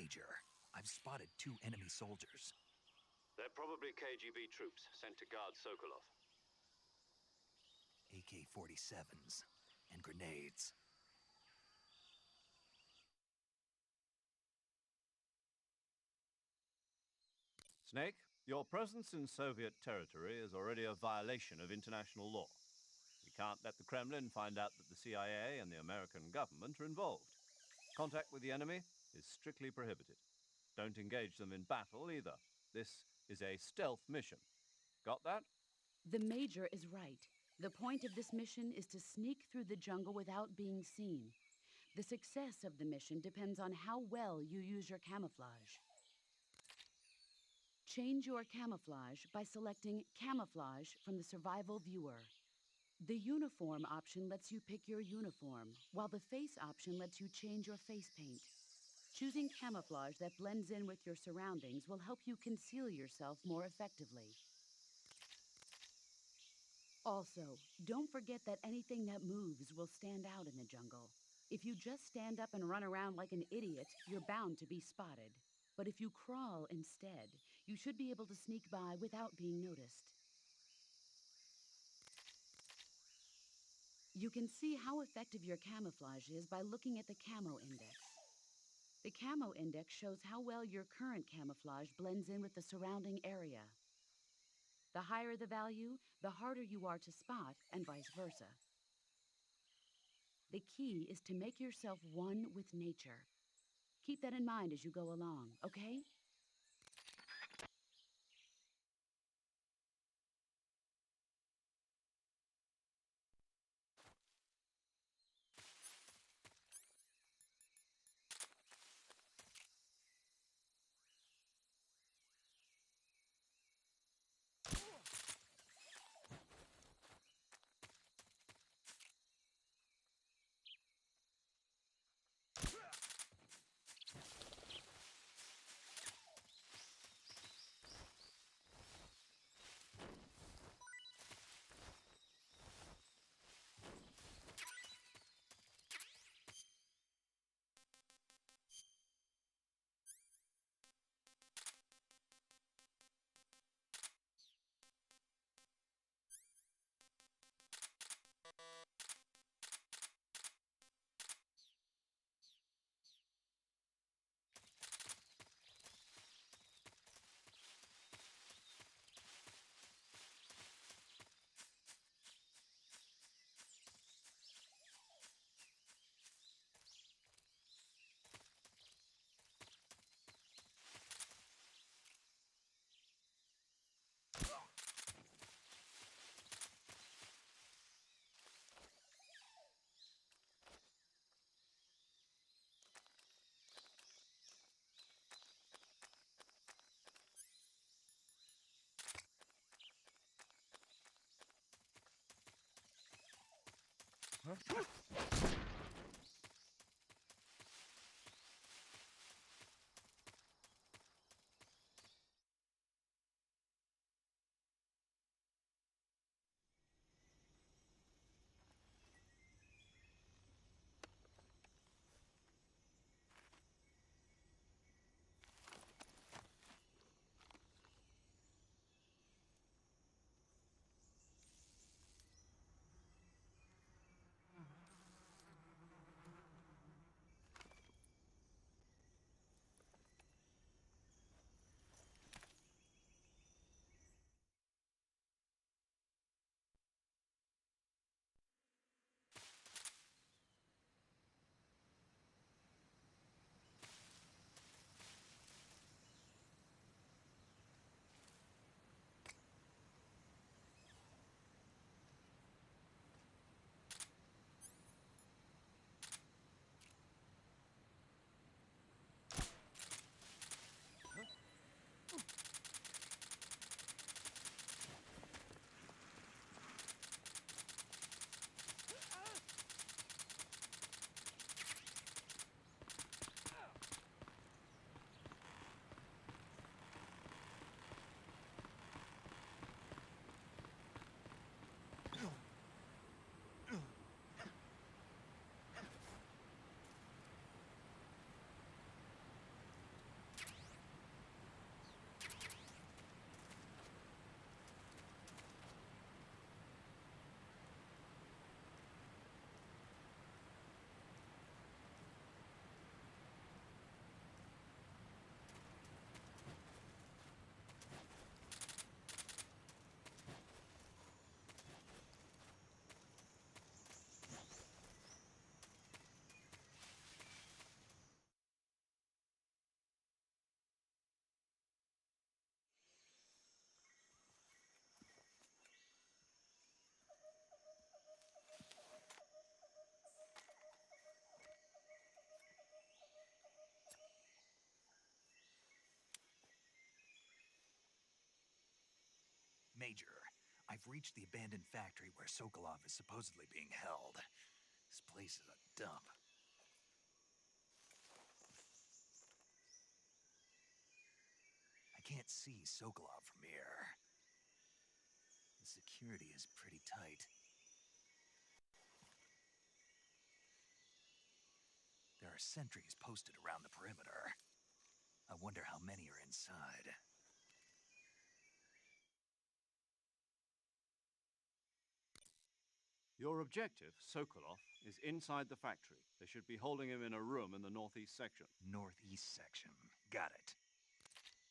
Major. I've spotted 2 enemy soldiers. They're probably KGB troops sent to guard Sokolov. AK-47s and grenades. Snake, your presence in Soviet territory is already a violation of international law. We can't let the Kremlin find out that the CIA and the American government are involved. Contact with the enemy is strictly prohibited. Don't engage them in battle either. This is a stealth mission. Got that? The Major is right. The point of this mission is to sneak through the jungle without being seen. The success of the mission depends on how well you use your camouflage. Change your camouflage by selecting Camouflage from the Survival Viewer. The Uniform option lets you pick your uniform, while the Face option lets you change your face paint. Choosing camouflage that blends in with your surroundings will help you conceal yourself more effectively. Also, don't forget that anything that moves will stand out in the jungle. If you just stand up and run around like an idiot, you're bound to be spotted. But if you crawl instead, you should be able to sneak by without being noticed. You can see how effective your camouflage is by looking at the Camo Index. The Camo Index shows how well your current camouflage blends in with the surrounding area. The higher the value, the harder you are to spot, and vice versa. The key is to make yourself one with nature. Keep that in mind as you go along, okay? Major, I've reached the abandoned factory where Sokolov is supposedly being held. This place is a dump. I can't see Sokolov from here. The security is pretty tight. There are sentries posted around the perimeter. I wonder how many are inside. Your objective, Sokolov, is inside the factory. They should be holding him in a room in the northeast section. Northeast section. Got it.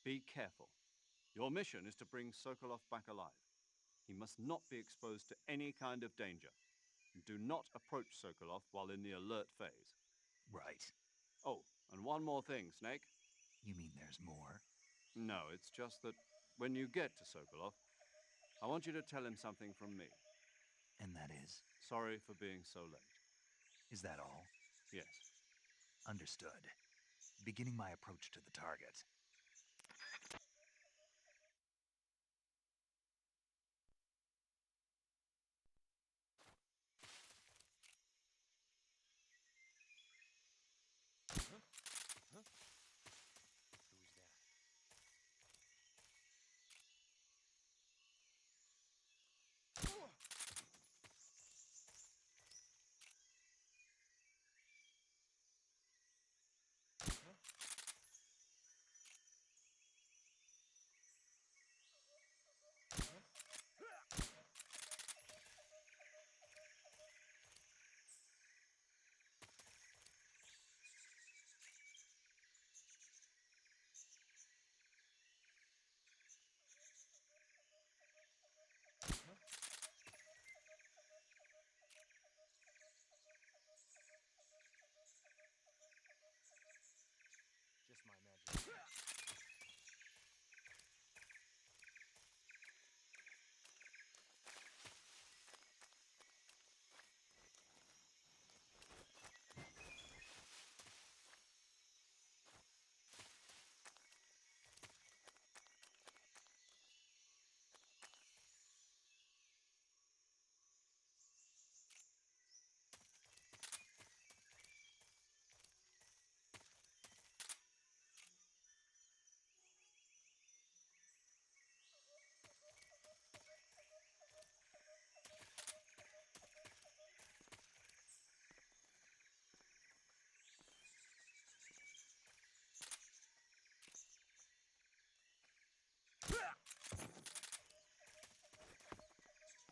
Be careful. Your mission is to bring Sokolov back alive. He must not be exposed to any kind of danger. Do not approach Sokolov while in the alert phase. Right. Oh, and one more thing, Snake. You mean there's more? No, it's just that when you get to Sokolov, I want you to tell him something from me. And that is? Sorry for being so late. Is that all? Yes. Understood. Beginning my approach to the target. Just my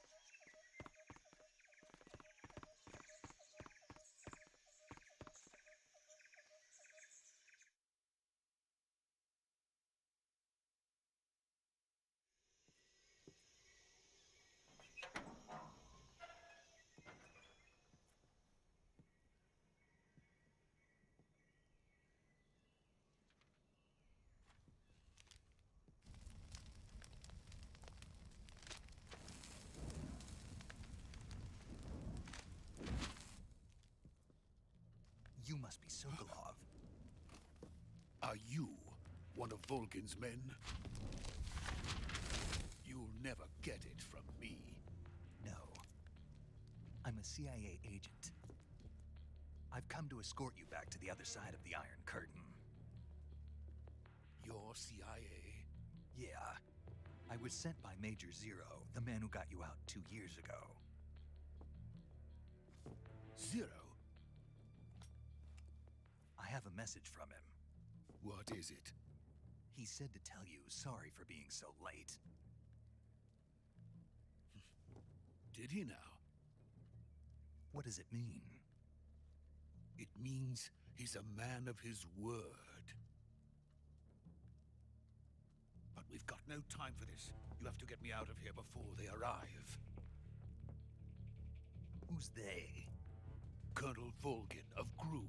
imagination. You must be Sokolov. Are you one of Volgin's men? You'll never get it from me. No. I'm a CIA agent. I've come to escort you back to the other side of the Iron Curtain. You're CIA? Yeah. I was sent by Major Zero, the man who got you out 2 years ago. Zero? I have a message from him. What is it? He said to tell you sorry for being so late. Did he now? What does it mean? It means he's a man of his word. But we've got no time for this. You have to get me out of here before they arrive. Who's they? Colonel Volgin of Gru.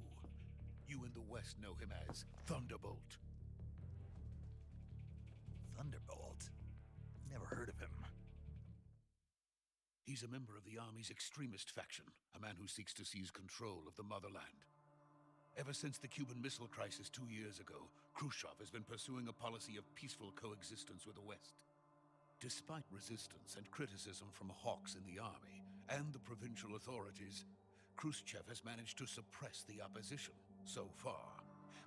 You in the West know him as Thunderbolt. Thunderbolt? Never heard of him. He's a member of the Army's extremist faction, a man who seeks to seize control of the motherland. Ever since the Cuban Missile Crisis 2 years ago, Khrushchev has been pursuing a policy of peaceful coexistence with the West. Despite resistance and criticism from hawks in the army and the provincial authorities, Khrushchev has managed to suppress the opposition so far.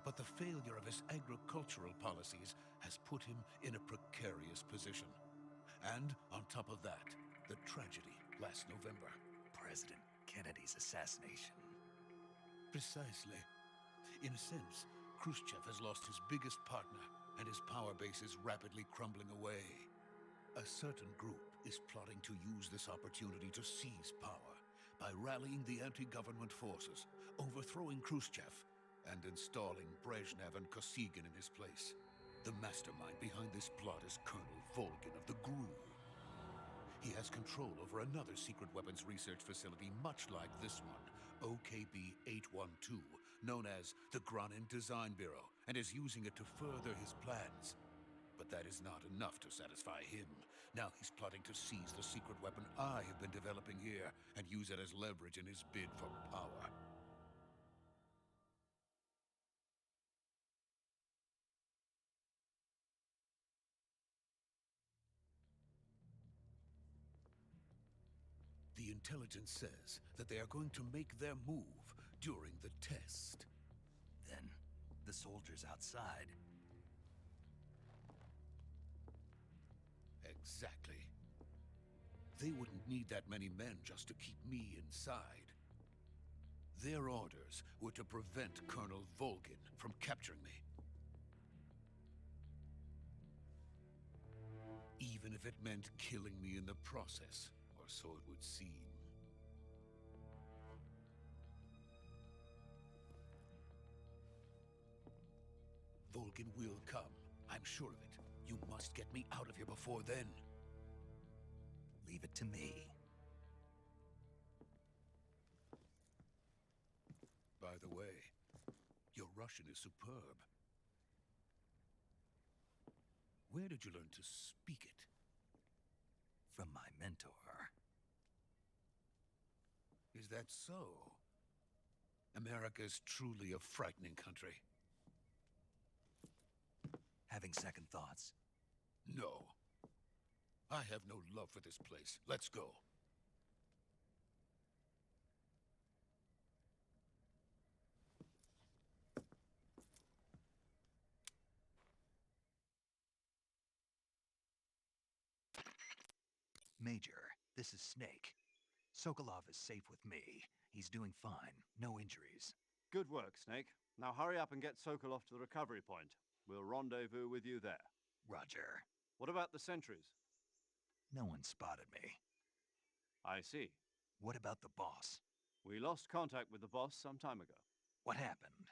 But the failure of his agricultural policies has put him in a precarious position. And on top of that, the tragedy last November. President Kennedy's assassination. Precisely. In a sense, Khrushchev has lost his biggest partner, and his power base is rapidly crumbling away. A certain group is plotting to use this opportunity to seize power by rallying the anti-government forces, overthrowing Khrushchev, and installing Brezhnev and Kosygin in his place. The mastermind behind this plot is Colonel Volgin of the GRU. He has control over another secret weapons research facility much like this one, OKB-812, known as the Granin Design Bureau, and is using it to further his plans. But that is not enough to satisfy him. Now he's plotting to seize the secret weapon I have been developing here and use it as leverage in his bid for power. The intelligence says that they are going to make their move during the test. Then, the soldiers outside. Exactly. They wouldn't need that many men just to keep me inside. Their orders were to prevent Colonel Volgin from capturing me. Even if it meant killing me in the process, or so it would seem. Volgin will come. I'm sure of it. You must get me out of here before then. Leave it to me. By the way, your Russian is superb. Where did you learn to speak it? From my mentor. Is that so? America is truly a frightening country. Having second thoughts? No. I have no love for this place. Let's go. Major, this is Snake. Sokolov is safe with me. He's doing fine. No injuries. Good work, Snake. Now hurry up and get Sokolov to the recovery point. We'll rendezvous with you there. Roger. What about the sentries? No one spotted me. I see. What about the boss? We lost contact with the boss some time ago. What happened?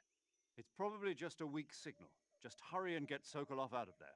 It's probably just a weak signal. Just hurry and get Sokolov out of there.